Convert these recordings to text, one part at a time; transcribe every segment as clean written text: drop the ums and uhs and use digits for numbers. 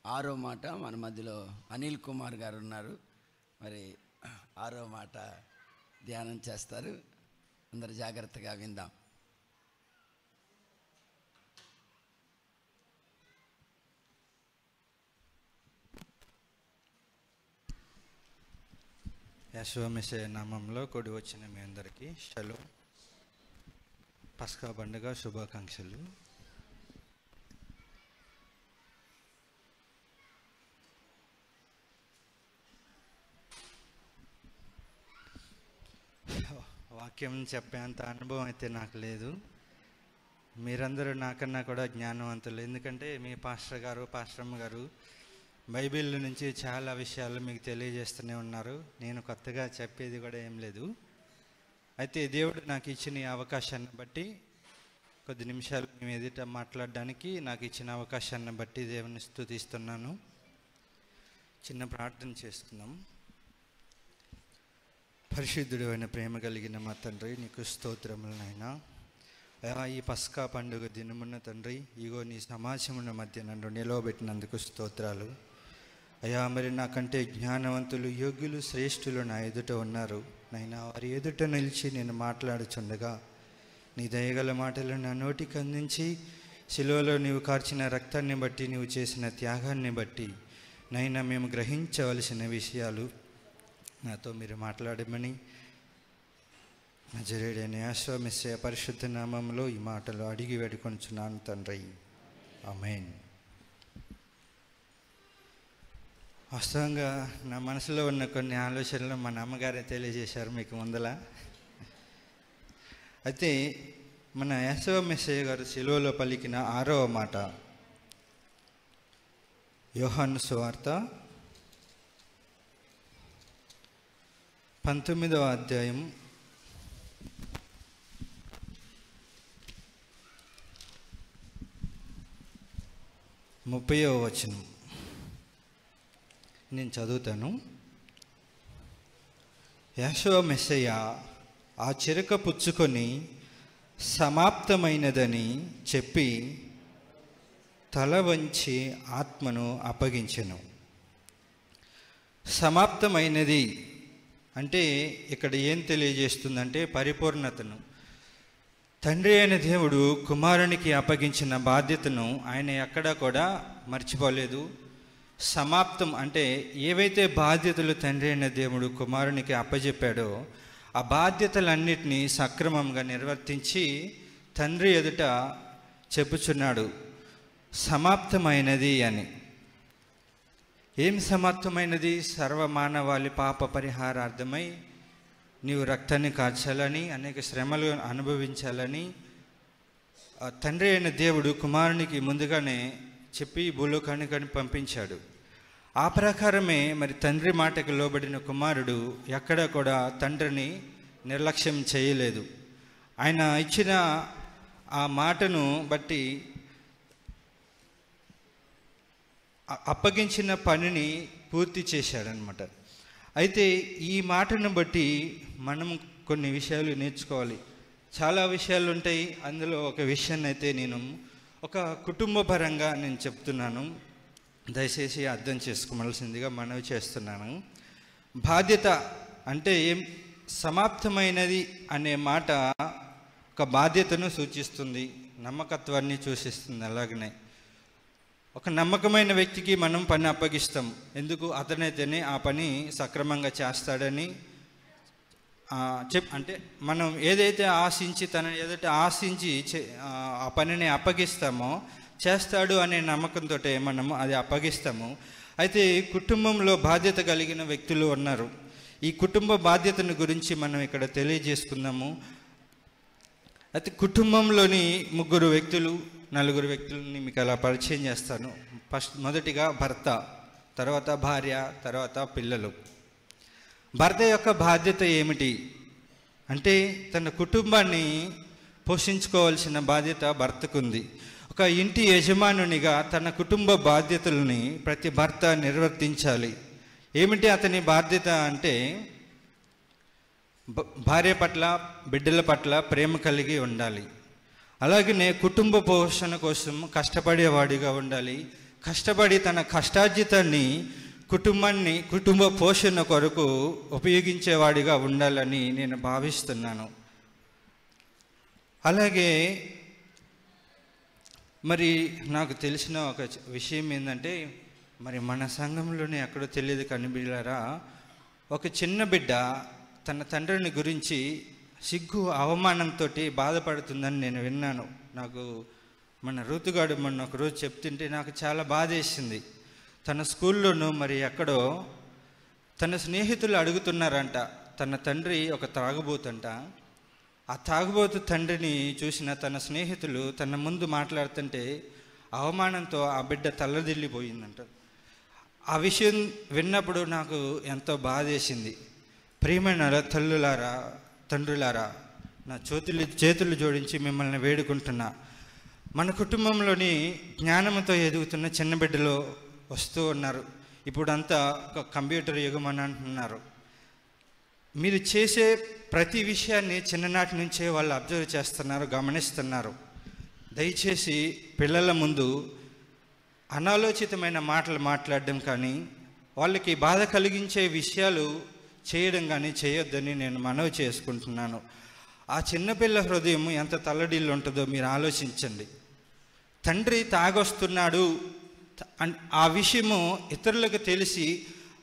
ఆరో మాట మన మధ్యలో అనిల్ కుమార్ గారు ఉన్నారు. మరి ఆరో మాట ధ్యానం చేస్తారు. అందరు జాగ్రత్తగా విందాం. యెషువా మెస్సీయ నామంలో కూడి వచ్చిన మీ అందరికీ షలోమ్. పస్కా పండుగ శుభాకాంక్షలు. వాక్యం చెప్పేంత అనుభవం అయితే నాకు లేదు. మీరందరూ నాకన్నా కూడా జ్ఞానవంతులు. ఎందుకంటే మీ పాస్టర్ గారు, పాస్టరమ్మ గారు బైబిల్ నుంచి చాలా విషయాలు మీకు తెలియజేస్తూనే ఉన్నారు. నేను కొత్తగా చెప్పేది కూడా ఏం లేదు. అయితే దేవుడు నాకు ఇచ్చిన ఈ అవకాశాన్ని బట్టి కొద్ది నిమిషాలు మేము ఎదుట మాట్లాడడానికి నాకు ఇచ్చిన అవకాశాన్ని బట్టి దేవుని స్తుతిస్తున్నాను. చిన్న ప్రార్థన చేసుకుందాం. పరిశుద్ధుడు అయిన ప్రేమ కలిగిన మా తండ్రి, నీకు స్తోత్రములు నాయనా. ఈ పస్కా పండుగ దినమున్న తండ్రి, ఇగో నీ సమాజముల మధ్య నన్ను నిలవబెట్టినందుకు స్తోత్రాలు అయ్యా. మరి నాకంటే జ్ఞానవంతులు, యోగ్యులు, శ్రేష్ఠులు నా ఎదుట ఉన్నారు నైనా. వారి ఎదుట నిలిచి నేను మాట్లాడుచుండగా నీ దయగల మాటలు నా నోటికి అందించి, శిలువలో నీవు కార్చిన రక్తాన్ని బట్టి, నీవు చేసిన త్యాగాన్ని బట్టి నైనా మేము గ్రహించవలసిన విషయాలు నాతో మీరు మాట్లాడమని నజరేయుడైన యెషువా మెస్సీయ పరిశుద్ధ నామంలో ఈ మాటలు అడిగి వేడుకొనుచున్నాను తండ్రి, ఆమేన్. వాస్తవంగా నా మనసులో ఉన్న కొన్ని ఆలోచనలు మా అమ్మగారే తెలియజేశారు మీకు ముందల. అయితే మన యెషువా మెస్సీయ గారు శిలువలో పలికిన 6వ మాట, యోహాను సువార్త 19వ అధ్యాయం 30వ వచనం నేను చదువుతాను. యెషువా మెస్సీయ ఆ చిరక పుచ్చుకొని సమాప్తమైనదని చెప్పి తల వంచి ఆత్మను అప్పగించెను. సమాప్తమైనది అంటే ఇక్కడ ఏం తెలియజేస్తుందంటే పరిపూర్ణతను. తండ్రి అయిన దేవుడు కుమారునికి అప్పగించిన బాధ్యతను ఆయన ఎక్కడా కూడా మర్చిపోలేదు. సమాప్తం అంటే ఏవైతే బాధ్యతలు తండ్రి అయిన దేవుడు కుమారునికి అప్పచెప్పాడో ఆ బాధ్యతలన్నిటినీ సక్రమంగా నిర్వర్తించి తండ్రి ఎదుట చెప్పుచున్నాడు సమాప్తమైనది అని. ఏం సమాప్తమైనది? సర్వమానవాళి పాప పరిహారార్థమై నీవు రక్తాన్ని కార్చాలని, అనేక శ్రమలు అనుభవించాలని తండ్రి అయిన దేవుడు కుమారునికి ముందుగానే చెప్పి భూలోకానికి పంపించాడు. ఆ ప్రకారమే మరి తండ్రి మాటకు లోబడిన కుమారుడు ఎక్కడ కూడా తండ్రిని నిర్లక్ష్యం చేయలేదు. ఆయన ఇచ్చిన ఆ మాటను బట్టి అప్పగించిన పనిని పూర్తి చేశాడనమాట. అయితే ఈ మాటను బట్టి మనం కొన్ని విషయాలు నేర్చుకోవాలి. చాలా విషయాలు ఉంటాయి. అందులో ఒక విషయాన్ని అయితే నేను ఒక కుటుంబ పరంగా నేను చెప్తున్నాను. దయచేసి అర్థం చేసుకోవాల్సిందిగా మనవి చేస్తున్నాను. బాధ్యత అంటే ఏం? సమాప్తమైనది అనే మాట ఒక బాధ్యతను సూచిస్తుంది, నమ్మకత్వాన్ని సూచిస్తుంది. అలాగనే ఒక నమ్మకమైన వ్యక్తికి మనం పని అప్పగిస్తాం. ఎందుకు? అతనైతేనే ఆ పని సక్రమంగా చేస్తాడని అంటే మనం ఏదైతే ఆశించి ఏదైతే ఆశించి ఆ పనిని అప్పగిస్తామో చేస్తాడు అనే నమ్మకంతో మనం అది అప్పగిస్తాము. అయితే కుటుంబంలో బాధ్యత కలిగిన వ్యక్తులు ఉన్నారు. ఈ కుటుంబ బాధ్యతను గురించి మనం ఇక్కడ తెలియజేసుకుందాము. అయితే కుటుంబంలోని 3 వ్యక్తులు 4 వ్యక్తులని మీకు అలా పరిచయం చేస్తాను. మొదటిగా భర్త, తర్వాత భార్య, తర్వాత పిల్లలు. భర్త యొక్క బాధ్యత ఏమిటి అంటే తన కుటుంబాన్ని పోషించుకోవాల్సిన బాధ్యత భర్తకుంది. ఒక ఇంటి యజమానునిగా తన కుటుంబ బాధ్యతలని ప్రతి భర్త నిర్వర్తించాలి. ఏమిటి అతని బాధ్యత అంటే భార్య పట్ల, బిడ్డల పట్ల ప్రేమ కలిగి ఉండాలి. అలాగనే కుటుంబ పోషణ కోసం కష్టపడేవాడిగా ఉండాలి. కష్టపడి తన కష్టార్జితాన్ని కుటుంబ పోషణ కొరకు ఉపయోగించేవాడిగా ఉండాలని నేను భావిస్తున్నాను. అలాగే మరి నాకు తెలిసిన ఒక విషయం ఏంటంటే, మరి మన సంఘంలోనే ఎక్కడో తెలియదు కనిపిల్లారా, ఒక చిన్న బిడ్డ తన తండ్రిని గురించి సిగ్గు అవమానంతో బాధపడుతుందని నేను విన్నాను. నాకు మన ఋతుగాడు మొన్న ఒకరోజు చెప్తుంటే నాకు చాలా బాధ వేసింది. తన స్కూల్లోనూ మరి ఎక్కడో తన స్నేహితులు అడుగుతున్నారంట, తన తండ్రి ఒక తాగుబోతంట. ఆ తాగుబోతు తండ్రిని చూసిన తన స్నేహితులు తన ముందు మాట్లాడుతుంటే అవమానంతో ఆ బిడ్డ తల్లదిల్లిపోయిందంట. ఆ విషయం విన్నప్పుడు నాకు ఎంతో బాధ వేసింది. ప్రియమైన తల్లులారా, తండ్రులారా, నా చేతులు జోడించి మిమ్మల్ని వేడుకుంటున్నా. మన కుటుంబంలోని జ్ఞానంతో ఎదుగుతున్న చిన్న బిడ్డలు వస్తూ ఉన్నారు. ఇప్పుడంతా ఒక కంప్యూటర్ యుగం అని అంటున్నారు. మీరు చేసే ప్రతి విషయాన్ని చిన్ననాటి నుంచే వాళ్ళు అబ్జర్వ్ చేస్తున్నారు, గమనిస్తున్నారు. దయచేసి పిల్లల ముందు అనాలోచితమైన మాటలు మాట్లాడడం కానీ, వాళ్ళకి బాధ కలిగించే విషయాలు చేయడం కానీ చేయొద్దని నేను మనవి చేసుకుంటున్నాను. ఆ చిన్నపిల్ల హృదయం ఎంత తల్లడిల్లు ఉంటుందో మీరు ఆలోచించండి. తండ్రి తాగొస్తున్నాడు ఆ విషయము ఇతరులకు తెలిసి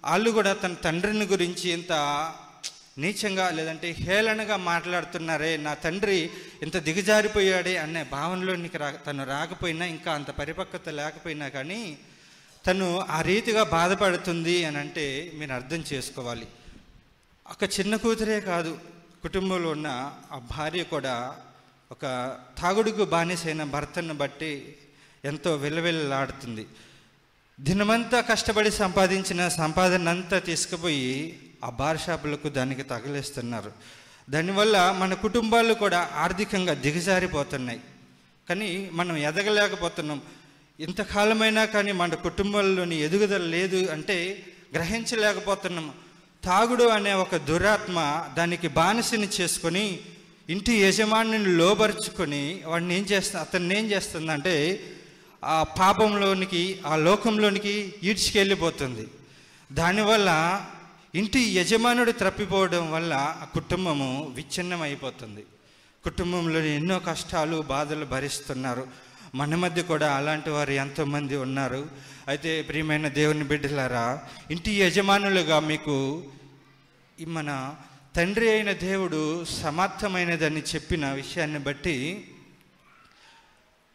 వాళ్ళు కూడా తన తండ్రిని గురించి ఇంత నీచంగా లేదంటే హేళనగా మాట్లాడుతున్నారే, నా తండ్రి ఇంత దిగజారిపోయాడే అనే భావనలోనికి తను రాకపోయినా, ఇంకా అంత పరిపక్వత లేకపోయినా కానీ తను ఆ రీతిగా బాధపడుతుంది అని అంటే మీరు అర్థం చేసుకోవాలి. ఒక చిన్న కూతురే కాదు, కుటుంబంలో ఉన్న ఆ భార్య కూడా ఒక తాగుడుకు బానిసైన భర్తను బట్టి ఎంతో విలవిల్లాడుతుంది. దినమంతా కష్టపడి సంపాదించిన సంపాదన అంతా తీసుకుపోయి ఆ బార్ షాపులకు దానికి తగిలేస్తున్నారు. దానివల్ల మన కుటుంబాలు కూడా ఆర్థికంగా దిగజారిపోతున్నాయి. కానీ మనం ఎదగలేకపోతున్నాం. ఇంతకాలమైనా కానీ మన కుటుంబాల్లోని ఎదుగుదల లేదు అంటే గ్రహించలేకపోతున్నాం. తాగుడు అనే ఒక దురాత్మ దానికి బానిసని చేసుకొని ఇంటి యజమానిని లోబరుచుకొని అతన్ని ఏం చేస్తుందంటే ఆ పాపంలోనికి, ఆ లోకంలోనికి ఈడ్చుకెళ్ళిపోతుంది. దానివల్ల ఇంటి యజమానుడు తప్పిపోవడం వల్ల ఆ కుటుంబము విచ్ఛిన్నం అయిపోతుంది. కుటుంబంలో ఎన్నో కష్టాలు, బాధలు భరిస్తున్నారు. మన మధ్య కూడా అలాంటి వారు ఎంతోమంది ఉన్నారు. అయితే ప్రియమైన దేవుని బిడ్డలారా, ఇంటి యజమానులుగా మీకు మన తండ్రి అయిన దేవుడు సమర్థమైనదని చెప్పిన విషయాన్ని బట్టి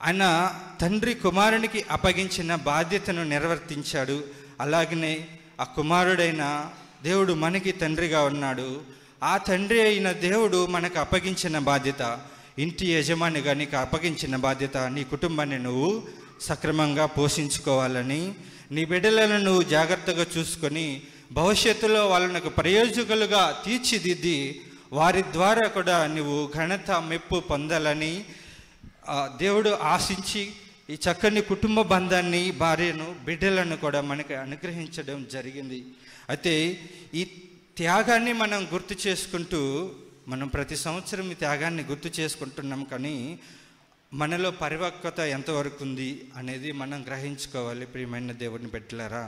ఆయన తండ్రి కుమారునికి అప్పగించిన బాధ్యతను నిర్వర్తించాడు. అలాగనే ఆ కుమారుడైన దేవుడు మనకి తండ్రిగా ఉన్నాడు. ఆ తండ్రి అయిన దేవుడు మనకు అప్పగించిన బాధ్యత, ఇంటి యజమానిగా నీకు అప్పగించిన బాధ్యత, నీ కుటుంబాన్ని నువ్వు సక్రమంగా పోషించుకోవాలని, నీ బిడ్డలను నువ్వు జాగ్రత్తగా చూసుకొని భవిష్యత్తులో వాళ్ళకు ప్రయోజకులుగా తీర్చిదిద్ది వారి ద్వారా కూడా నువ్వు ఘనత, మెప్పు పొందాలని దేవుడు ఆశించి ఈ చక్కని కుటుంబ బంధాన్ని, భార్యను, బిడ్డలను కూడా మనకి అనుగ్రహించడం జరిగింది. అయితే ఈ త్యాగాన్ని మనం గుర్తు చేసుకుంటూ, మనం ప్రతి సంవత్సరం ఈ త్యాగాన్ని గుర్తు చేసుకుంటున్నాం. కానీ మనలో పరిపక్వత ఎంతవరకు ఉంది అనేది మనం గ్రహించుకోవాలి. ప్రియమైన దేవుని బిడ్డలారా,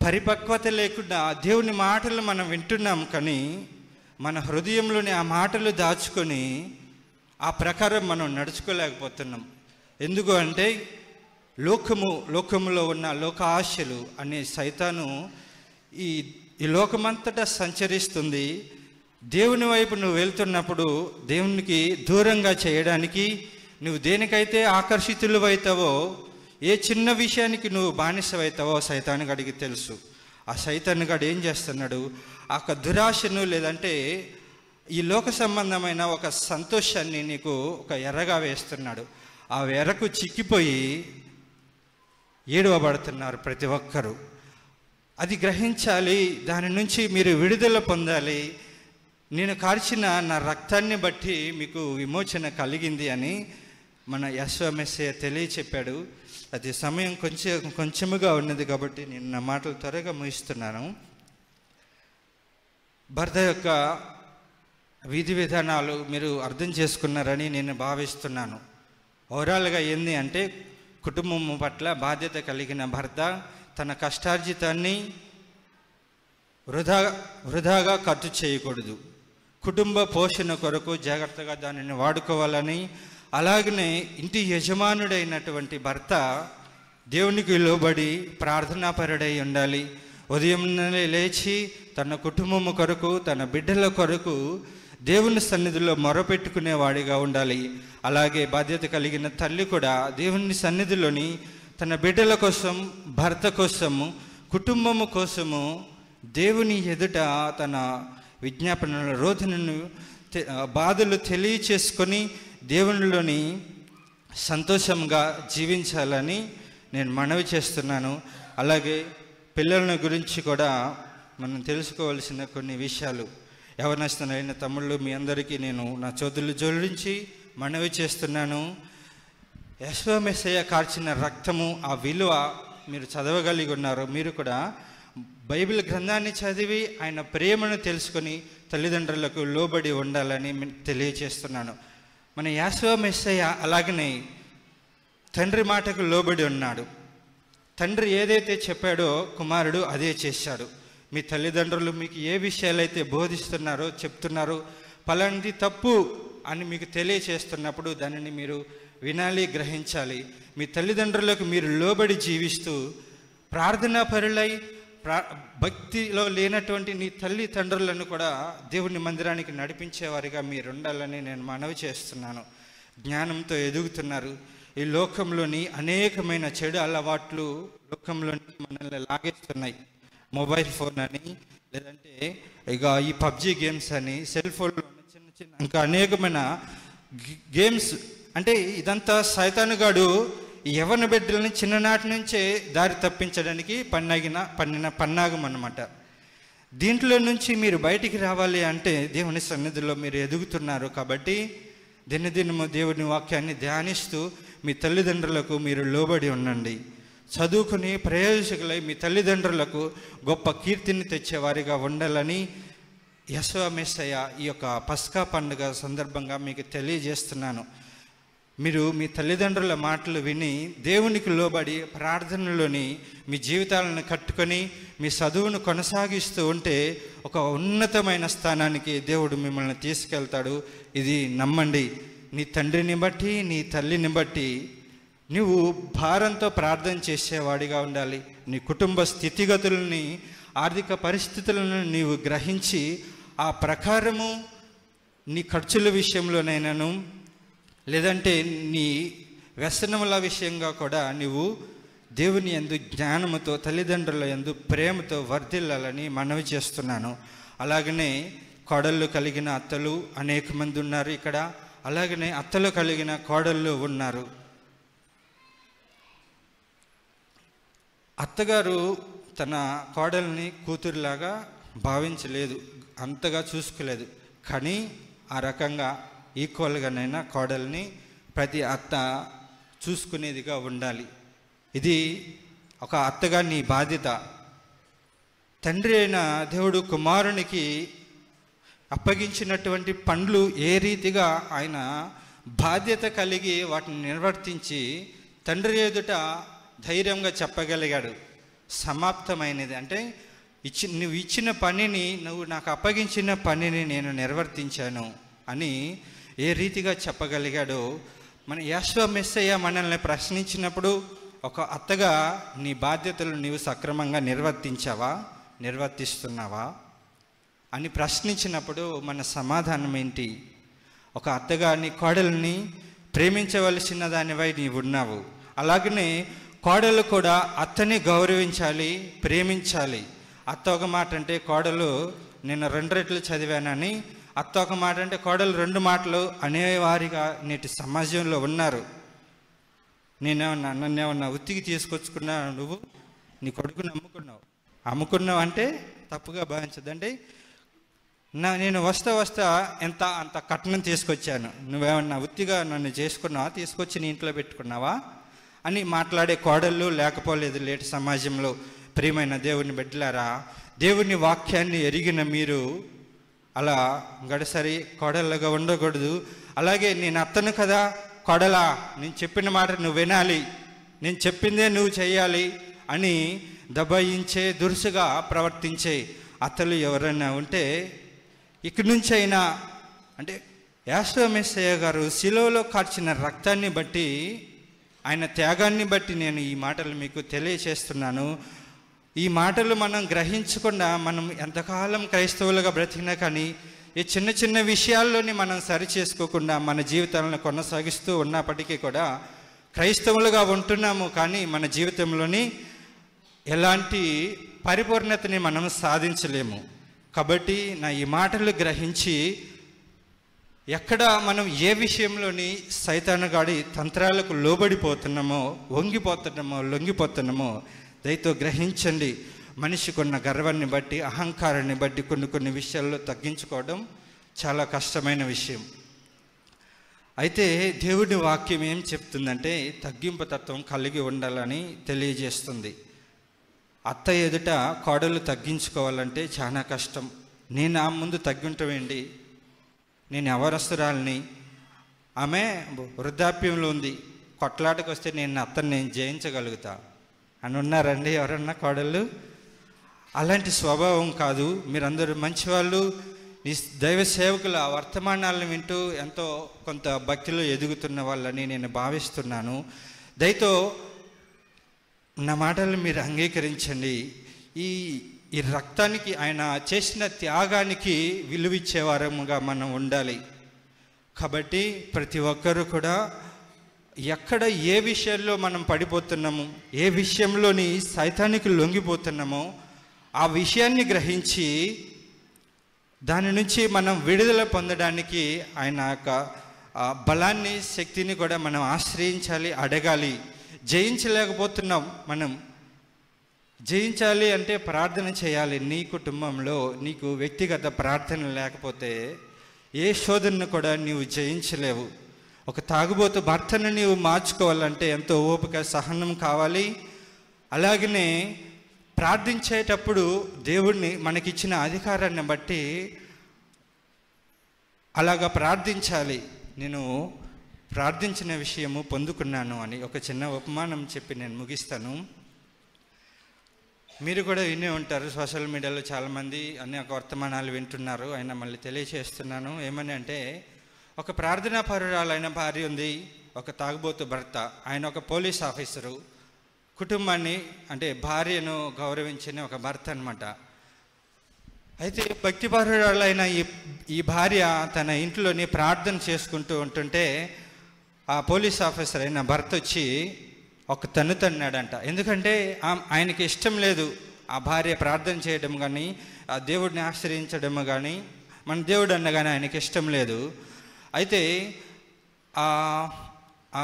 పరిపక్వత లేకుండా దేవుని మాటలు మనం వింటున్నాం కానీ మన హృదయంలోని ఆ మాటలు దాచుకొని ఆ ప్రకారం మనం నడుచుకోలేకపోతున్నాం. ఎందుకు అంటే లోకములో ఉన్న లోక ఆశలు అనే సైతాను ఈ లోకమంతటా సంచరిస్తుంది. దేవుని వైపు నువ్వు వెళ్తున్నప్పుడు దేవునికి దూరంగా చేయడానికి, నువ్వు దేనికైతే ఆకర్షితులు అవుతావో, ఏ చిన్న విషయానికి నువ్వు బానిసవైతావో సైతాను గడికి తెలుసు. ఆ సైతాను గడు ఏం చేస్తున్నాడు, ఆ దురాశను లేదంటే ఈ లోక సంబంధమైన ఒక సంతోషాన్ని నీకు ఒక ఎర్రగా వేస్తున్నాడు. ఆ ఎర్రకు చిక్కిపోయి ఏడవబడుతున్నారు ప్రతి ఒక్కరూ. అది గ్రహించాలి, దాని నుంచి మీరు విడుదల పొందాలి. నేను కార్చిన నా రక్తాన్ని బట్టి మీకు విమోచన కలిగింది అని మన యెహోవా తెలియచెప్పాడు. అది సమయం కొంచెముగా ఉన్నది కాబట్టి నేను నా మాటలు త్వరగా ముగిస్తున్నాను. భర్త యొక్క విధి విధానాలు మీరు అర్థం చేసుకున్నారని నేను భావిస్తున్నాను. ఓవరాల్గా ఏంది అంటే, కుటుంబం పట్ల బాధ్యత కలిగిన భర్త తన కష్టార్జితాన్ని వృధాగా ఖర్చు చేయకూడదు. కుటుంబ పోషణ కొరకు జాగ్రత్తగా దానిని వాడుకోవాలని, అలాగనే ఇంటి యజమానుడైనటువంటి భర్త దేవునికి లోబడి ప్రార్థనాపరుడై ఉండాలి. ఉదయం లేచి తన కుటుంబము కొరకు, తన బిడ్డల కొరకు దేవుని సన్నిధిలో మొరపెట్టుకునేవాడిగా ఉండాలి. అలాగే బాధ్యత కలిగిన తల్లి కూడా దేవుని సన్నిధిలోని తన బిడ్డల కోసం, భర్త కోసము, కుటుంబము కోసము దేవుని ఎదుట తన విజ్ఞాపనల రోధనను, బాధలు తెలియచేసుకొని దేవునిలోని సంతోషంగా జీవించాలని నేను మనవి చేస్తున్నాను. అలాగే పిల్లల గురించి కూడా మనం తెలుసుకోవాల్సిన కొన్ని విషయాలు, యవనస్తులైన తమ్ముళ్ళు మీ అందరికీ నేను నా చేతులు జోడించి మనవి చేస్తున్నాను. యెహోవా మెస్సయ్య కార్చిన రక్తము, ఆ విలువ మీరు చదవగలిగి ఉన్నారు. మీరు కూడా బైబిల్ గ్రంథాన్ని చదివి ఆయన ప్రేమను తెలుసుకొని తల్లిదండ్రులకు లోబడి ఉండాలని తెలియచేస్తున్నాను. మన యెహోవా మెస్సయ్య అలాగనే తండ్రి మాటకు లోబడి ఉన్నాడు. తండ్రి ఏదైతే చెప్పాడో కుమారుడు అదే చేశాడు. మీ తల్లిదండ్రులు మీకు ఏ విషయాలైతే బోధిస్తున్నారో, చెప్తున్నారో, పలాంటి తప్పు అని మీకు తెలియచేస్తున్నప్పుడు దానిని మీరు వినాలి, గ్రహించాలి. మీ తల్లిదండ్రులకు మీరు లోబడి జీవిస్తూ ప్రార్థనా పరులై భక్తిలో లేనటువంటి నీ తల్లిదండ్రులను కూడా దేవుని మందిరానికి నడిపించేవారిగా మీరు ఉండాలని నేను మనవి చేస్తున్నాను. జ్ఞానంతో ఎదుగుతున్నారు. ఈ లోకంలోని అనేకమైన చెడు అలవాట్లు లోకంలోని మనల్ని లాగేస్తున్నాయి. మొబైల్ ఫోన్ అని, లేదంటే ఇక ఈ పబ్జీ గేమ్స్ అని, సెల్ ఫోన్లో చిన్న చిన్న ఇంకా అనేకమైన గేమ్స్. అంటే ఇదంతా సైతానుగాడు యవ్వన బిడ్డలని చిన్ననాటి నుంచే దారి తప్పించడానికి పన్నిన పన్నాగం అన్నమాట. దీంట్లో నుంచి మీరు బయటికి రావాలి అంటే దేవుని సన్నిధిలో మీరు ఎదుగుతున్నారు కాబట్టి దినదినము దేవుని వాక్యాన్ని ధ్యానిస్తూ మీ తల్లిదండ్రులకు మీరు లోబడి ఉండండి. చదువుకుని ప్రయోజకులై మీ తల్లిదండ్రులకు గొప్ప కీర్తిని తెచ్చేవారిగా ఉండాలని యెహోవా మెస్సయ్య ఈ యొక్క పస్కా పండుగ సందర్భంగా మీకు తెలియజేస్తున్నాను. మీరు మీ తల్లిదండ్రుల మాటలు విని దేవునికి లోబడి ప్రార్థనలోని మీ జీవితాలను కట్టుకొని మీ చదువును కొనసాగిస్తూ ఉంటే ఒక ఉన్నతమైన స్థానానికి దేవుడు మిమ్మల్ని తీసుకెళ్తాడు. ఇది నమ్మండి. నీ తండ్రిని బట్టి, నీ తల్లిని బట్టి నువ్వు భారంతో ప్రార్థన చేసేవాడిగా ఉండాలి. నీ కుటుంబ స్థితిగతులని, ఆర్థిక పరిస్థితులను నీవు గ్రహించి ఆ ప్రకారము నీ ఖర్చుల విషయంలోనైనాను, లేదంటే నీ వ్యసనముల విషయంగా కూడా నీవు దేవుని యందు జ్ఞానముతో, తల్లిదండ్రుల యందు ప్రేమతో వర్ధిల్లాలని మనవి చేస్తున్నాను. అలాగనే కోడళ్ళు కలిగిన అత్తలు అనేక మంది ఉన్నారు ఇక్కడ. అలాగనే అత్తలు కలిగిన కోడళ్ళు ఉన్నారు. అత్తగారు తన కోడల్ని కూతురులాగా భావించలేదు, అంతగా చూసుకోలేదు. కానీ ఆ రకంగా ఈక్వల్గానైనా కోడల్ని ప్రతి అత్త చూసుకునేదిగా ఉండాలి. ఇది ఒక అత్తగా నీ బాధ్యత. తండ్రి అయిన దేవుడు కుమారునికి అప్పగించినటువంటి పనులు ఏ రీతిగా ఆయన బాధ్యత కలిగి వాటిని నిర్వర్తించి తండ్రి ఎదుట ధైర్యంగా చెప్పగలిగాడు. సమాప్తమైనది అంటే నువ్వు ఇచ్చిన పనిని, నువ్వు నాకు అప్పగించిన పనిని నేను నిర్వర్తించాను అని ఏ రీతిగా చెప్పగలిగాడో, మన యెహోవా మెస్సయ్య మనల్ని ప్రశ్నించినప్పుడు ఒక అత్తగా నీ బాధ్యతలు నీవు సక్రమంగా నిర్వర్తిస్తున్నావా అని ప్రశ్నించినప్పుడు మన సమాధానం ఏంటి? ఒక అత్తగా నీ కోడల్ని ప్రేమించవలసిన దానివై నీవు ఉన్నావు. అలాగనే కోడలు కూడా అత్తని గౌరవించాలి, ప్రేమించాలి. అత్త ఒక మాట అంటే కోడలు నేను 2 రెట్లు చదివానని, అత్త ఒక మాట అంటే కోడలు 2 మాటలు అనేవారిగా నేటి సమాజంలో ఉన్నారు. నన్నేమన్నా ఉత్తికి తీసుకొచ్చుకున్నా, నువ్వు నీ కొడుకుని అమ్ముకున్నావు అంటే తప్పుగా భావించదండి. నేను వస్తా అంత కట్నం తీసుకొచ్చాను, నువ్వేమన్నా ఉత్తిగా నన్ను చేసుకున్నావా, తీసుకొచ్చి నీ ఇంట్లో పెట్టుకున్నావా అని మాట్లాడే కోడళ్ళు లేకపోలేదు లేటి సమాజంలో. ప్రియమైన దేవుని బిడ్డలారా, దేవుని వాక్యాన్ని ఎరిగిన మీరు అలా గడసరి కోడళ్ళగా ఉండకూడదు. అలాగే నేను అత్తను కదా, కోడలా నేను చెప్పిన మాట నువ్వు వినాలి నేను చెప్పిందే నువ్వు చేయాలి అని దబాయించే, దురుసుగా ప్రవర్తించే అతలు ఎవరైనా ఉంటే ఇక్కడి నుంచి అయినా, అంటే యేసు మెస్సయ్య గారు శిలువలో కార్చిన రక్తాన్ని బట్టి, ఆయన త్యాగాన్ని బట్టి నేను ఈ మాటలు మీకు తెలియచేస్తున్నాను. ఈ మాటలు మనం గ్రహించకుండా మనం ఎంతకాలం క్రైస్తవులుగా బ్రతికినా కానీ ఈ చిన్న చిన్న విషయాల్లోని మనం సరి చేసుకోకుండా మన జీవితాలను కొనసాగిస్తూ ఉన్నప్పటికీ కూడా క్రైస్తవులుగా ఉంటున్నాము, కానీ మన జీవితంలోని ఎలాంటి పరిపూర్ణతని మనం సాధించలేము. కాబట్టి నా ఈ మాటలు గ్రహించి ఎక్కడ మనం ఏ విషయంలోని సైతానుగాడి తంత్రాలకు లోబడిపోతున్నామో, వంగిపోతున్నామో, లొంగిపోతున్నామో దయతో గ్రహించండి. మనిషికి ఉన్న గర్వాన్ని బట్టి, అహంకారాన్ని బట్టి కొన్ని విషయాల్లో తగ్గించుకోవడం చాలా కష్టమైన విషయం. అయితే దేవుడి వాక్యం ఏం చెప్తుందంటే తగ్గింపు తత్వం కలిగి ఉండాలని తెలియజేస్తుంది. అత్త ఎదుట కోడలు తగ్గించుకోవాలంటే చాలా కష్టం. నేను ఆ ముందు తగ్గింటమేంటి, నేను యవనస్తురాలిని, ఆమె వృద్ధాప్యంలో ఉంది, కొట్లాటకు వస్తే నేను అత్తని నేను జయించగలుగుతా అని ఉన్నారండి ఎవరన్నా కోడళ్ళు? అలాంటి స్వభావం కాదు. మీరందరూ మంచివాళ్ళు, ఈ దైవ సేవకుల వర్తమానాలను వింటూ ఎంతో కొంత భక్తిలో ఎదుగుతున్న వాళ్ళని నేను భావిస్తున్నాను. దయతో నా మాటలు మీరు అంగీకరించండి. ఈ రక్తానికి, ఆయన చేసిన త్యాగానికి విలువిచ్చేవారముగా మనం ఉండాలి. కాబట్టి ప్రతి ఒక్కరూ కూడా ఎక్కడ ఏ విషయంలో మనం పడిపోతున్నాము, ఏ విషయంలోని సైతానికి లొంగిపోతున్నామో ఆ విషయాన్ని గ్రహించి దాని నుంచి మనం విడుదల పొందడానికి ఆయన యొక్క బలాన్ని, శక్తిని కూడా మనం ఆశ్రయించాలి, అడగాలి. జయించలేకపోతున్నాం. మనం జయించాలి అంటే ప్రార్థన చేయాలి. నీ కుటుంబంలో నీకు వ్యక్తిగత ప్రార్థన లేకపోతే ఏ శోధనను కూడా నీవు జయించలేవు. ఒక తాగుబోతు భర్తను నీవు మార్చుకోవాలంటే ఎంతో ఓపిక, సహనం కావాలి. అలాగనే ప్రార్థించేటప్పుడు దేవుడిని మనకిచ్చిన అధికారాన్ని బట్టి అలాగా ప్రార్థించాలి. నేను ప్రార్థించిన విషయము పొందుకున్నాను అని ఒక చిన్న ఉపమానం చెప్పి నేను ముగిస్తాను. మీరు కూడా వినే ఉంటారు, సోషల్ మీడియాలో చాలామంది అనేక వర్తమానాలు వింటున్నారు. అయినా మళ్ళీ తెలియచేస్తున్నాను. ఏమని అంటే, ఒక ప్రార్థనా పరురాలైన భార్య ఉంది, ఒక తాగుబోతు భర్త, ఆయన ఒక పోలీస్ ఆఫీసరు, కుటుంబాన్ని అంటే భార్యను గౌరవించిన ఒక భర్త అనమాట. అయితే భక్తిపరురాలైన ఈ భార్య తన ఇంట్లోని ప్రార్థన చేసుకుంటూ ఉంటుంటే ఆ పోలీస్ ఆఫీసర్ అయిన భర్త వచ్చి ఒక తన్నాడంట. ఎందుకంటే ఆయనకి ఇష్టం లేదు ఆ భార్య ప్రార్థన చేయడం కానీ, ఆ దేవుడిని ఆశ్రయించడం కానీ, మన దేవుడు అన్న కానీ ఆయనకి ఇష్టం లేదు. అయితే ఆ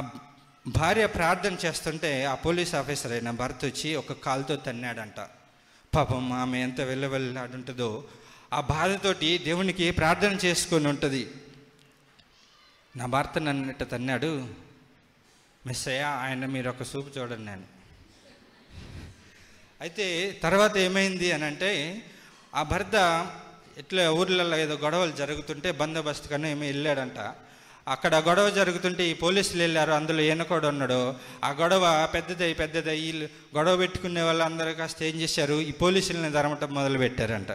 భార్య ప్రార్థన చేస్తుంటే ఆ పోలీస్ ఆఫీసర్ అయిన భర్త వచ్చి ఒక కాలుతో తన్నాడంట. పాపం ఆమె ఎంత వెళ్ళాడుంటుందో ఆ బాధతోటి దేవునికి ప్రార్థన చేసుకొని ఉంటుంది. నా భర్త నన్ను తన్నాడు, మెస్సయ్య ఆయన మీరు ఒక చూపు చూడండి నేను. అయితే తర్వాత ఏమైంది అని అంటే, ఆ భర్త ఇట్లా ఊర్లలో ఏదో గొడవలు జరుగుతుంటే బందోబస్తు కన్నా ఏమో వెళ్ళాడంట. అక్కడ గొడవ జరుగుతుంటే ఈ పోలీసులు వెళ్ళారు, అందులో ఈయన కూడా ఉన్నాడు. ఆ గొడవ పెద్దదై వీళ్ళు గొడవ పెట్టుకునే వాళ్ళు అందరూ కాస్త ఏం చేశారు, ఈ పోలీసులని తరమటం మొదలు పెట్టారంట.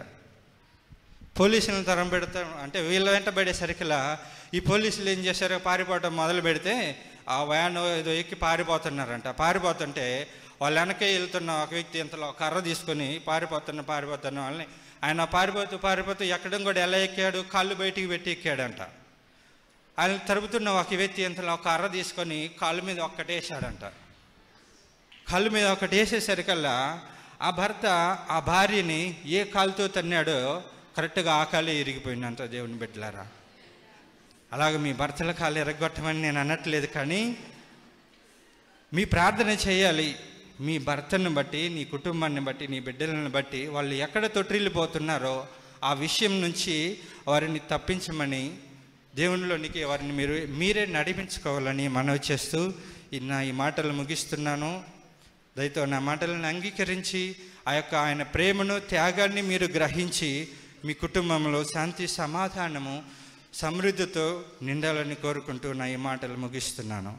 పోలీసులను తరం పెడతాం అంటే వీళ్ళ వెంట పడేసరికిలా ఈ పోలీసులు ఏం చేశారో పారిపోవటం మొదలు పెడితే ఆ వ్యాన్ ఏదో ఎక్కి పారిపోతున్నారంట. పారిపోతుంటే వాళ్ళ వెనకే వెళ్తున్న ఒక వ్యక్తి ఇంతలో కర్ర తీసుకొని పారిపోతున్న వాళ్ళని ఆయన పారిపోతూ ఎక్కడం కూడా ఎలా ఎక్కాడు, కాళ్ళు బయటికి పెట్టి ఎక్కాడంట. ఆయన తరుపుతున్న ఒక వ్యక్తి ఇంతలో ఒక కర్ర తీసుకొని కాళ్ళ మీద ఒక్కటేసాడంట. కాళ్ళ మీద ఒకటి వేసేసరికల్లా ఆ భర్త ఆ భార్యని ఏ కాలుతో తన్నాడో కరెక్ట్గా ఆ కాలే ఇరిగిపోయిందంట. దేవుని బిడ్డలారా, అలాగే మీ భర్తల కాలు ఎరగొట్టమని నేను అనట్లేదు, కానీ మీ ప్రార్థన చేయాలి. మీ భర్తను బట్టి, నీ కుటుంబాన్ని బట్టి, నీ బిడ్డలను బట్టి వాళ్ళు ఎక్కడ తొట్టిల్లిపోతున్నారో ఆ విషయం నుంచి వారిని తప్పించమని, దేవునిలోనికి వారిని మీరే నడిపించుకోవాలని మనవి చేస్తూ ఈ మాటలు ముగిస్తున్నాను. దయతో నా మాటలను అంగీకరించి ఆయన ప్రేమను, త్యాగాన్ని మీరు గ్రహించి మీ కుటుంబంలో శాంతి, సమాధానము, సమృద్ధితో నిండాలని కోరుకుంటూ నా ఈ మాటలు ముగిస్తున్నాను.